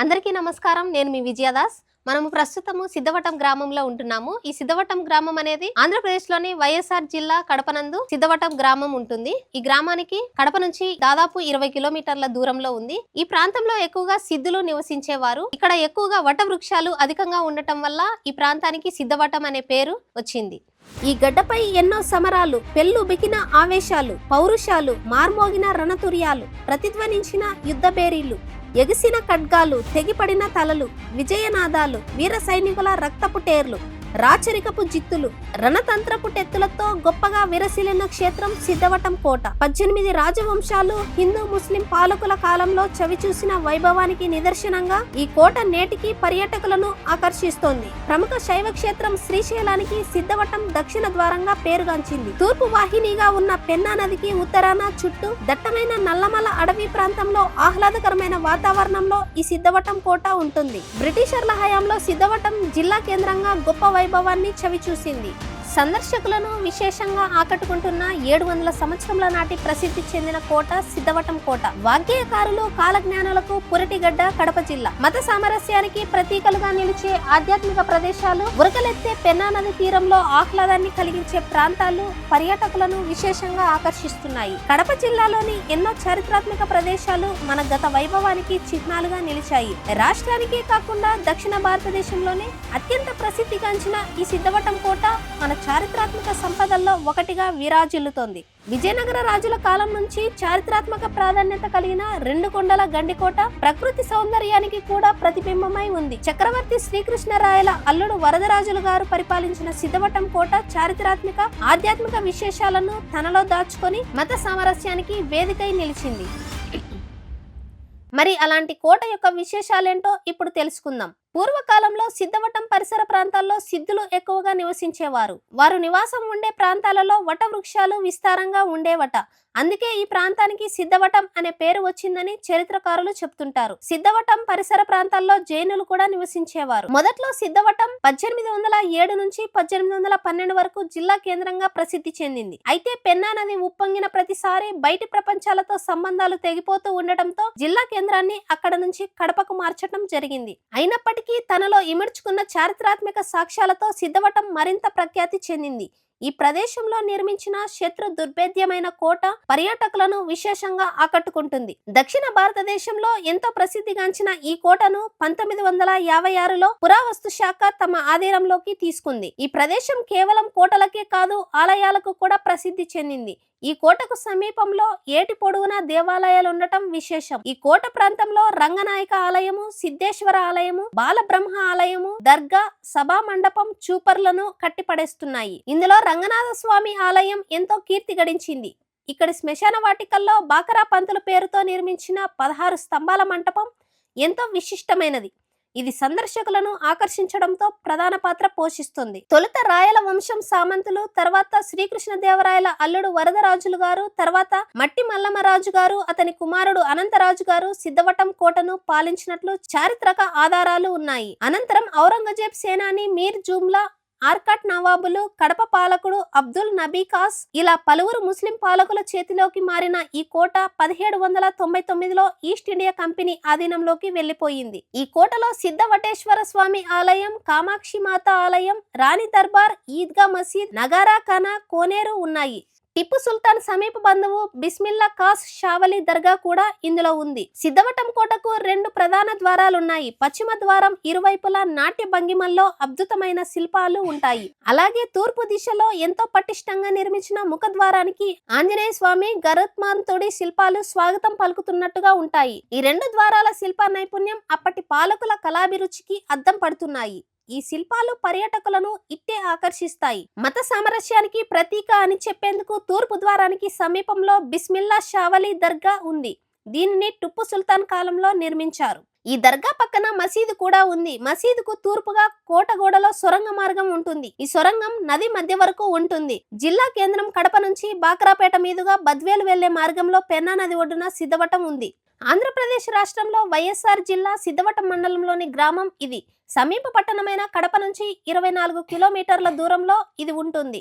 అందరికీ నమస్కారం. నేను మీ విజయదాస్. మనము ప్రస్తుతము సిద్ధవటం గ్రామంలో ఉంటున్నాము. ఈ సిద్ధవటం గ్రామం అనేది ఆంధ్రప్రదేశ్లోని వైఎస్ఆర్ జిల్లా కడపనందు సిద్ధవటం గ్రామం ఉంటుంది. ఈ గ్రామానికి కడప నుంచి దాదాపు 20 కిలోమీటర్ల దూరంలో ఉంది. ఈ ప్రాంతంలో ఎక్కువగా సిద్ధులు నివసించేవారు. ఇక్కడ ఎక్కువగా వట వృక్షాలు అధికంగా ఉండటం వల్ల ఈ ప్రాంతానికి సిద్ధవటం అనే పేరు వచ్చింది. ఈ గడ్డపై ఎన్నో సమరాలు, పెళ్ళు బికిన ఆవేశాలు, పౌరుషాలు, మార్మోగిన రణతుర్యాలు, ప్రతిధ్వనించిన యుద్ధ బేరీలు, ఎగిసిన ఖడ్గాలు, తెగిపడిన తలలు, విజయనాదాలు, వీర సైనికుల రక్తపు టేర్లు, రాచరికపు జిత్తులు, రణతంత్రపు టెత్తులతో గొప్పగా విరసిల్లిన క్షేత్రం సిద్ధవటం కోట. 18 రాజవంశాలు, హిందూ ముస్లిం పాలకుల కాలంలో చవిచూసిన వైభవానికి నిదర్శనంగా ఈ కోట నేటికి పర్యాటకులను ఆకర్షిస్తోంది. ప్రముఖ శైవ క్షేత్రం శ్రీశైలానికి సిద్ధవటం దక్షిణ ద్వారంగా పేరుగాంచింది. తూర్పు వాహినిగా ఉన్న పెన్నా నదికి ఉత్తరాన చుట్టూ దట్టమైన నల్లమల అడవి ప్రాంతంలో ఆహ్లాదకరమైన వాతావరణంలో ఈ సిద్ధవటం కోట ఉంటుంది. బ్రిటిషర్ల హయాంలో సిద్ధవటం జిల్లా కేంద్రంగా గొప్ప వైభవాన్ని చవిచూసింది. సందర్శకులను విశేషంగా ఆకట్టుకుంటున్న 700 సంవత్సరముల నాటి ప్రసిద్ధి చెందిన కోట సిద్ధవటం కోట. వాగ్గేయకారులు, కాలజ్ఞానులకు పురటిగడ్డ కడప జిల్లా. మత సామరస్యానికి ప్రతీకలుగా నిలిచే ఆధ్యాత్మిక ప్రదేశాలు, ఉరకలెత్తే పెన్నా నది తీరంలో ఆహ్లాదాన్ని కలిగించే ప్రాంతాలు పర్యాటకులను విశేషంగా ఆకర్షిస్తున్నాయి. కడప జిల్లాలోని ఎన్నో చారిత్రాత్మక ప్రదేశాలు మన గత వైభవానికి చిహ్నాలుగా నిలిచాయి. రాష్ట్రానికే కాకుండా దక్షిణ భారతదేశంలోనే అత్యంత ప్రసిద్ధిగాంచిన ఈ సిద్ధవటం కోట మన చారిత్రాత్మక సంపదల్లో ఒకటిగా విరాజిల్లుతోంది. విజయనగర రాజుల కాలం నుంచి చారిత్రాత్మక ప్రాధాన్యత కలిగిన 2 కొండల గండికోట ప్రకృతి సౌందర్యానికి కూడా ప్రతిబింబమై ఉంది. చక్రవర్తి శ్రీకృష్ణరాయల అల్లుడు వరదరాజులు గారు పరిపాలించిన సిద్ధవటం కోట చారిత్రాత్మక, ఆధ్యాత్మిక విశేషాలను తనలో దాచుకొని మత సామరస్యానికి వేదికై నిలిచింది. మరి అలాంటి కోట యొక్క విశేషాలేంటో ఇప్పుడు తెలుసుకుందాం. పూర్వకాలంలో సిద్ధవటం పరిసర ప్రాంతాల్లో సిద్ధులు ఎక్కువగా నివసించేవారు. వారు నివాసం ఉండే ప్రాంతాలలో వట వృక్షాలు విస్తారంగా ఉండేవట. అందుకే ఈ ప్రాంతానికి సిద్ధవటం అనే పేరు వచ్చిందని చరిత్రకారులు చెప్తుంటారు. సిద్ధవటం పరిసర ప్రాంతాల్లో జైనులు కూడా నివసించేవారు. మొదట్లో సిద్ధవటం 1807 నుంచి 1812 వరకు జిల్లా కేంద్రంగా ప్రసిద్ధి చెందింది. అయితే పెన్నా నది ఉప్పొంగిన ప్రతిసారి బయటి ప్రపంచాలతో సంబంధాలు తెగిపోతూ ఉండటంతో జిల్లా కేంద్రాన్ని అక్కడ నుంచి కడపకు మార్చడం జరిగింది. అయినప్పటికీ తనలో ఇమిడ్చుకున్న చారిత్రాత్మక సాక్ష్యాలతో సిద్ధవటం మరింత ప్రఖ్యాతి చెందింది. ఈ ప్రదేశంలో నిర్మించిన శత్రు దుర్భేద్యమైన కోట పర్యాటకులను విశేషంగా ఆకట్టుకుంటుంది. దక్షిణ భారతదేశంలో ఎంతో ప్రసిద్ధిగాంచిన ఈ కోటను 1956లో పురావస్తు శాఖ తమ ఆధీనంలోకి తీసుకుంది. ఈ ప్రదేశం కేవలం కోటలకే కాదు, ఆలయాలకు కూడా ప్రసిద్ధి చెందింది. ఈ కోటకు సమీపంలో ఏటి పొడవునా దేవాలయాలు ఉండటం విశేషం. ఈ కోట ప్రాంతంలో రంగనాయక ఆలయము, సిద్ధేశ్వర ఆలయము, బాలబ్రహ్మ ఆలయము, దర్గా, సభా మండపం, చూపర్లను కట్టిపడేస్తున్నాయి. ఇందులో రంగనాథ స్వామి ఆలయం ఎంతో కీర్తి గడించింది. ఇక్కడి శ్మశాన వాటికల్లో బాకరా పంతుల పేరుతో నిర్మించిన 16 స్తంభాల మంటపం ఎంతో విశిష్టమైనది. ఇది సందర్శకులను ఆకర్షించడంతో ప్రధాన పాత్ర పోషిస్తుంది. తొలుత రాయల వంశం సామంతులు, తర్వాత శ్రీకృష్ణదేవరాయల అల్లుడు వరదరాజులు గారు, తర్వాత మట్టి మల్లమరాజు గారు, అతని కుమారుడు అనంతరాజు గారు సిద్ధవటం కోటను పాలించినట్లు చారిత్రక ఆధారాలు ఉన్నాయి. అనంతరం ఔరంగజేబ్ సేనాని మీర్ జుమ్లా, ఆర్కాట్ నవాబులు, కడప పాలకుడు అబ్దుల్ నబీ ఖాస్ ఇలా పలువురు ముస్లిం పాలకుల చేతిలోకి మారిన ఈ కోట 1799లో ఈస్ట్ ఇండియా కంపెనీ ఆధీనంలోకి వెళ్లిపోయింది. ఈ కోటలో సిద్ధవటేశ్వర స్వామి ఆలయం, కామాక్షి మాత ఆలయం, రాణి దర్బార్, ఈద్గా మసీద్, నగారా ఖానా, కోనేరు ఉన్నాయి. టిప్పు సుల్తాన్ సమీప బంధువు బిస్మిల్లా ఖాస్ షావలి దర్గా కూడా ఇందులో ఉంది. సిద్ధవటం కోటకు 2 ప్రధాన ద్వారాలున్నాయి. పశ్చిమ ద్వారం ఇరువైపులా నాట్య భంగిమల్లో అద్భుతమైన శిల్పాలు ఉంటాయి. అలాగే తూర్పు దిశలో ఎంతో పటిష్టంగా నిర్మించిన ముఖద్వారానికి ఆంజనేయ స్వామి, గరుత్మంతుడి శిల్పాలు స్వాగతం పలుకుతున్నట్టుగా ఉంటాయి. ఈ 2 ద్వారాల శిల్ప నైపుణ్యం అప్పటి పాలకుల కళాభిరుచికి అద్దం పడుతున్నాయి. ఈ శిల్పాలు పర్యాటకులను ఇట్టే ఆకర్షిస్తాయి. మత సామరస్యానికి ప్రతీక అని చెప్పేందుకు తూర్పు ద్వారానికి సమీపంలో బిస్మిల్లా షావలి దర్గా ఉంది. దీనిని టిప్పు సుల్తాన్ కాలంలో నిర్మించారు. ఈ దర్గా పక్కన మసీదు కూడా ఉంది. మసీదుకు తూర్పుగా కోట గోడలో సొరంగ మార్గం ఉంటుంది. ఈ సొరంగం నది మధ్య వరకు ఉంటుంది. జిల్లా కేంద్రం కడప నుంచి బాక్రాపేట మీదుగా బద్వేలు వెళ్లే మార్గంలో పెన్నా నది ఒడ్డున సిద్ధవటం ఉంది. ఆంధ్రప్రదేశ్ రాష్ట్రంలో వైఎస్ఆర్ జిల్లా సిద్ధవటం మండలంలోని గ్రామం ఇది. సమీప పట్టణమైన కడప నుంచి 24 కిలోమీటర్ల దూరంలో ఇది ఉంటుంది.